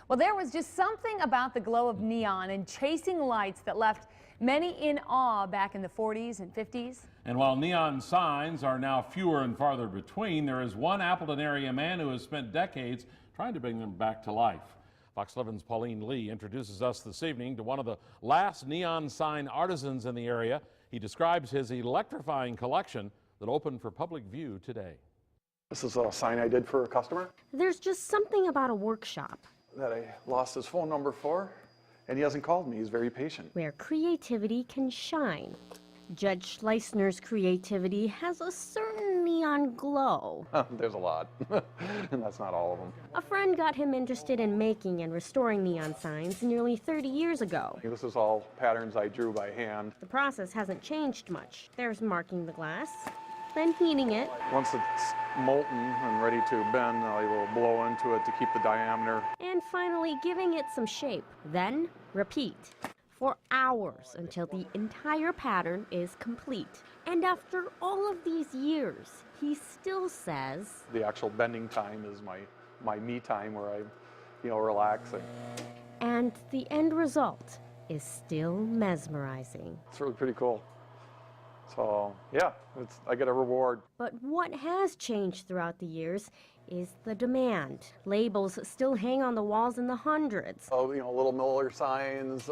Well, there was just something about the glow of neon and chasing lights that left many in awe back in the 40s and 50s. And while neon signs are now fewer and farther between, there is one Appleton area man who has spent decades trying to bring them back to life. Fox 11's Pauline Lee introduces us this evening to one of the last neon sign artisans in the area. He describes his electrifying collection that opened for public view today. This is a sign I did for a customer There's just something about a workshop that I lost his phone number for, and he hasn't called me. He's very patient. where creativity can shine. Judge Schleissner's creativity has a certain neon glow. There's a lot, and that's not all of them. A friend got him interested in making and restoring neon signs nearly 30 years ago. This is all patterns I drew by hand. The process hasn't changed much. There's marking the glass, then heating it, Once it's molten and ready to bend, I will blow into it to keep the diameter. and finally giving it some shape. Then repeat for hours until the entire pattern is complete. And after all of these years, he still says, The actual bending time is my me time where I, relaxing. and the end result is still mesmerizing. It's really pretty cool. So yeah, I get a reward. But what has changed throughout the years is the demand. Labels still hang on the walls in the hundreds. So, little Miller signs,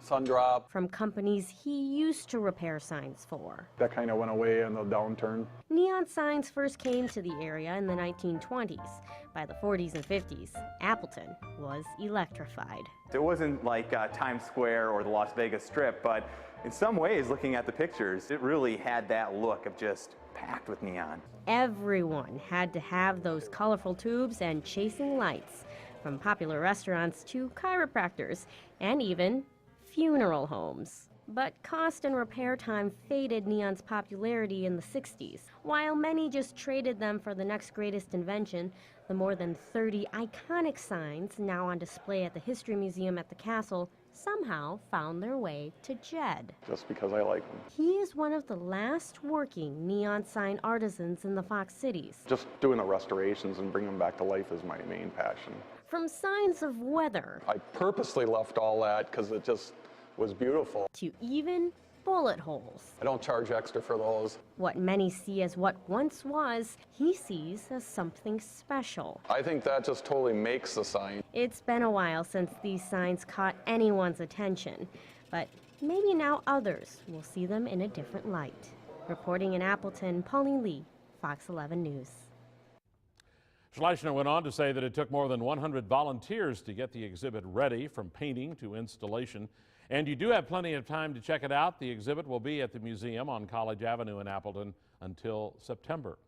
Sundrop. From companies he used to repair signs for. That kind of went away in the downturn. Neon signs first came to the area in the 1920s. By the 40s and 50s, Appleton was electrified. It wasn't like Times Square or the Las Vegas Strip, but in some ways, looking at the pictures, it really had that look of just packed with neon. Everyone had to have those colorful tubes and chasing lights, from popular restaurants to chiropractors, and even funeral homes. But cost and repair time faded neon's popularity in the 60s. While many just traded them for the next greatest invention, the more than 30 iconic signs now on display at the History Museum at the castle somehow found their way to Jed. Just because I like them. He is one of the last working neon sign artisans in the Fox Cities. Just doing the restorations and bringing them back to life is my main passion. From signs of weather I purposely left all that because it just was beautiful. to even bullet holes. I don't charge extra for those. What many see as what once was, he sees as something special. I think that just totally makes the sign. It's been a while since these signs caught anyone's attention, but maybe now others will see them in a different light. Reporting in Appleton, Pauline Lee, Fox 11 News. Schleissner went on to say that it took more than 100 volunteers to get the exhibit ready, from painting to installation. And you do have plenty of time to check it out. The exhibit will be at the museum on College Avenue in Appleton until September.